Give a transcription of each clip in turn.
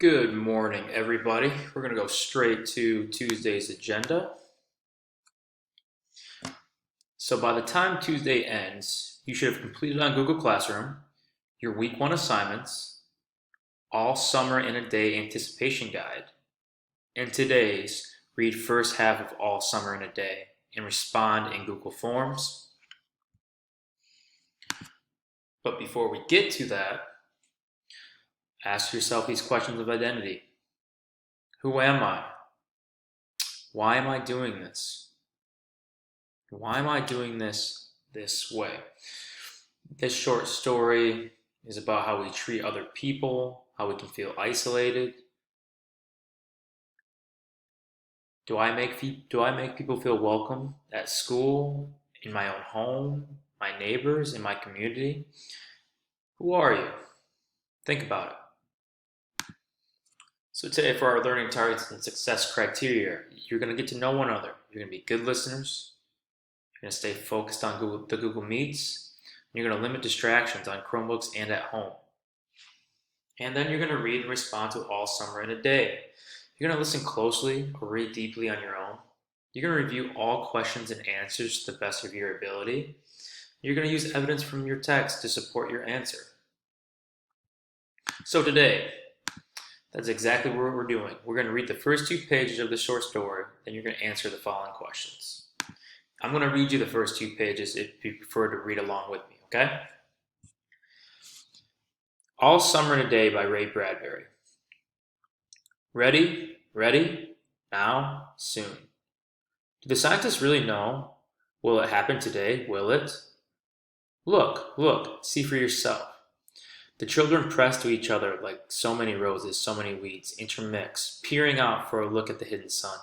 Good morning, everybody. We're going to go straight to Tuesday's agenda. So by the time Tuesday ends, you should have completed on Google Classroom your week one assignments, all summer in a day anticipation guide, and today's read first half of all summer in a day and respond in Google Forms. But before we get to that, ask yourself these questions of identity. Who am I? Why am I doing this? Why am I doing this way? This short story is about how we treat other people, how we can feel isolated. Do I make people feel welcome at school, in my own home, my neighbors, in my community? Who are you? Think about it. So today for our learning targets and success criteria, you're going to get to know one another. You're going to be good listeners. You're going to stay focused on the Google Meets. You're going to limit distractions on Chromebooks and at home. And then you're going to read and respond to all summer in a day. You're going to listen closely or read deeply on your own. You're going to review all questions and answers to the best of your ability. You're going to use evidence from your text to support your answer. So today, that's exactly what we're doing. We're going to read the first 2 pages of the short story, then you're going to answer the following questions. I'm going to read you the first 2 pages if you prefer to read along with me, okay? All Summer in a Day by Ray Bradbury. Ready, now, soon. Do the scientists really know? Will it happen today? Will it? Look, see for yourself. The children press to each other like so many roses, so many weeds, intermix, peering out for a look at the hidden sun.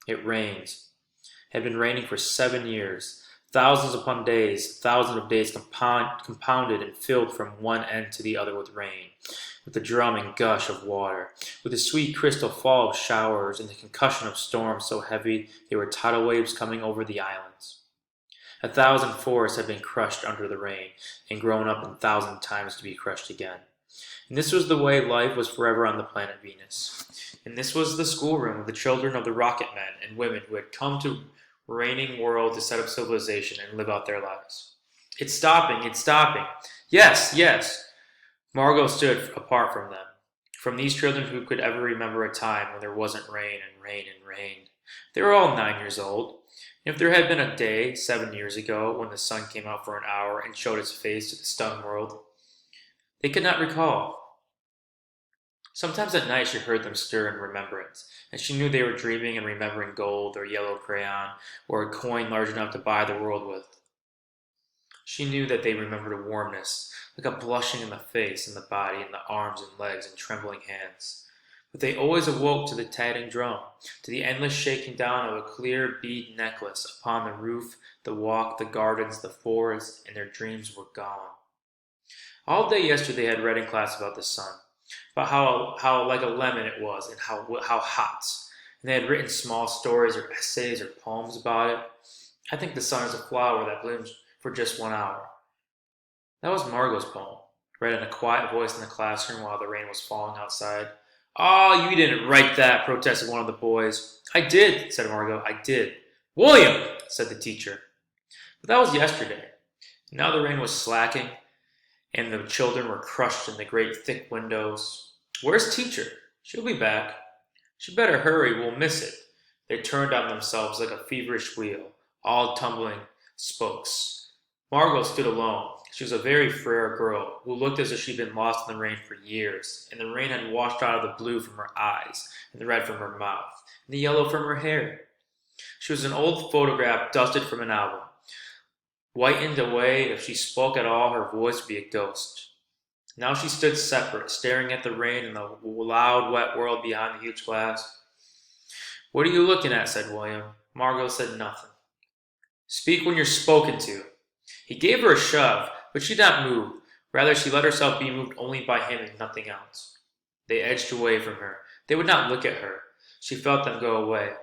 It rains. It had been raining for 7 years. Thousands upon days, thousands of days compounded and filled from one end to the other with rain, with the drumming gush of water, with the sweet crystal fall of showers and the concussion of storms so heavy they were tidal waves coming over the islands. 1,000 forests had been crushed under the rain and grown up 1,000 times to be crushed again. And this was the way life was forever on the planet Venus. And this was the schoolroom of the children of the rocket men and women who had come to reigning world to set up civilization and live out their lives. It's stopping. Yes. Margot stood apart from them, from these children who could ever remember a time when there wasn't rain and rain and rain. They were all 9 years old. If there had been a day 7 years ago when the sun came out for an hour and showed its face to the stunned world, they could not recall. Sometimes at night she heard them stir in remembrance, and she knew they were dreaming and remembering gold or yellow crayon or a coin large enough to buy the world with. She knew that they remembered a warmness, like a blushing in the face and the body and the arms and legs and trembling hands. But they always awoke to the tattling drum, to the endless shaking down of a clear bead necklace upon the roof, the walk, the gardens, the forest, and their dreams were gone. All day yesterday they had read in class about the sun, about how like a lemon it was and how hot. And they had written small stories or essays or poems about it. I think the sun is a flower that blooms for just 1 hour. That was Margot's poem, read in a quiet voice in the classroom while the rain was falling outside. "Oh, you didn't write that," protested one of the boys. "I did," said Margot. "I did." "William," said the teacher. But that was yesterday. Now the rain was slacking, and the children were crushed in the great thick windows. "Where's teacher? She'll be back." "She better hurry, we'll miss it." They turned on themselves like a feverish wheel, all tumbling spokes. Margot stood alone. She was a very frail girl who looked as if she'd been lost in the rain for years, and the rain had washed out of the blue from her eyes, and the red from her mouth, and the yellow from her hair. She was an old photograph dusted from an album. Whitened away, if she spoke at all, her voice would be a ghost. Now she stood separate, staring at the rain and the loud, wet world behind the huge glass. "What are you looking at?" said William. Margot said nothing. "Speak when you're spoken to." He gave her a shove, but she did not move. Rather, she let herself be moved only by him and nothing else. They edged away from her. They would not look at her. She felt them go away.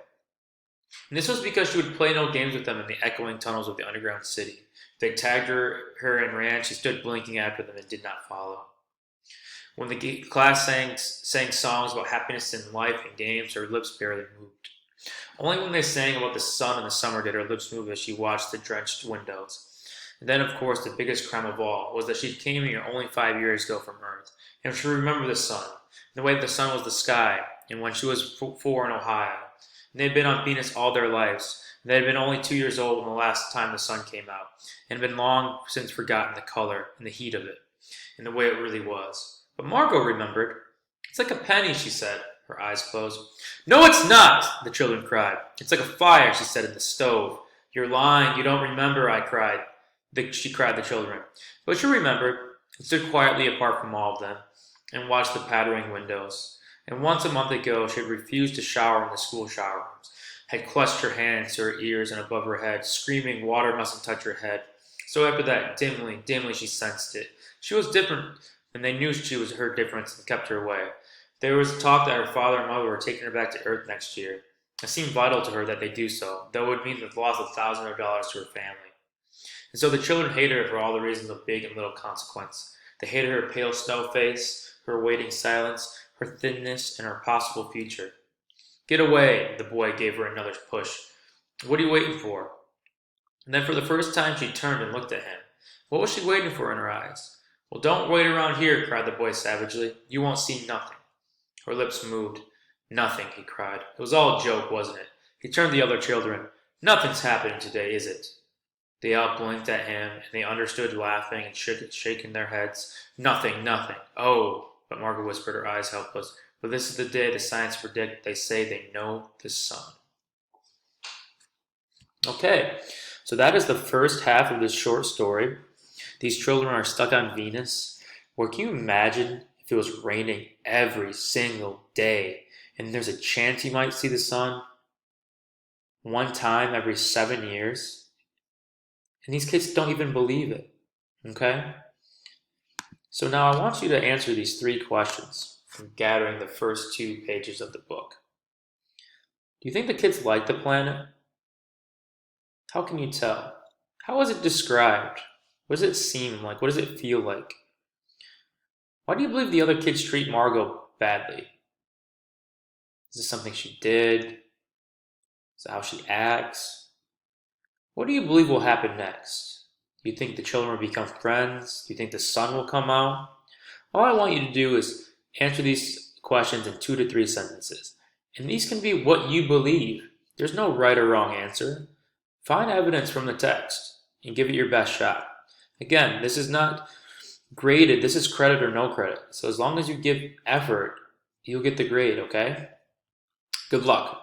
And this was because she would play no games with them in the echoing tunnels of the underground city. If they tagged her and ran, she stood blinking after them and did not follow. When the class sang songs about happiness in life and games, her lips barely moved. Only when they sang about the sun in the summer did her lips move as she watched the drenched windows. And then, of course, the biggest crime of all was that she came here only 5 years ago from Earth, and she remembered the sun, the way the sun was the sky, and when she was 4 in Ohio. And they had been on Venus all their lives. And they had been only 2 years old when the last time the sun came out, and had been long since forgotten the color and the heat of it, and the way it really was. But Margot remembered. "It's like a penny," she said, her eyes closed. "No, it's not!" the children cried. "It's like a fire," she said, "in the stove." "You're lying. You don't remember," she cried, the children. But she remembered, and stood quietly apart from all of them, and watched the pattering windows. And once a month ago she had refused to shower in the school shower rooms, had clutched her hands to her ears and above her head, screaming water mustn't touch her head. So after that, dimly she sensed it. She was different, and they knew she was her difference and kept her away. There was talk that her father and mother were taking her back to Earth next year. It seemed vital to her that they do so, though it would mean the loss of thousands of dollars to her family. And so the children hated her for all the reasons of big and little consequence. They hated her pale snow face, her waiting silence, her thinness, and her possible future. "Get away," the boy gave her another push. "What are you waiting for?" And then for the first time she turned and looked at him. What was she waiting for in her eyes? "Well, don't wait around here," cried the boy savagely. "You won't see nothing." Her lips moved. "Nothing," he cried. It was all a joke, wasn't it? He turned to the other children. "Nothing's happening today, is it?" They all blinked at him, and they understood, laughing and shaking their heads. "Nothing. Oh," but Margaret whispered, her eyes helpless. "But this is the day the science predict. They say they know the sun." Okay, so that is the first half of this short story. These children are stuck on Venus. Or can you imagine if it was raining every single day and there's a chance you might see the sun one time every 7 years? And these kids don't even believe it, okay? So now I want you to answer these 3 questions from gathering the first 2 pages of the book. Do you think the kids like the planet? How can you tell? How is it described? What does it seem like? What does it feel like? Why do you believe the other kids treat Margot badly? Is this something she did? Is it how she acts? What do you believe will happen next? Do you think the children will become friends? Do you think the sun will come out? All I want you to do is answer these questions in 2 to 3 sentences. And these can be what you believe. There's no right or wrong answer. Find evidence from the text and give it your best shot. Again, this is not graded. This is credit or no credit. So as long as you give effort, you'll get the grade, okay? Good luck.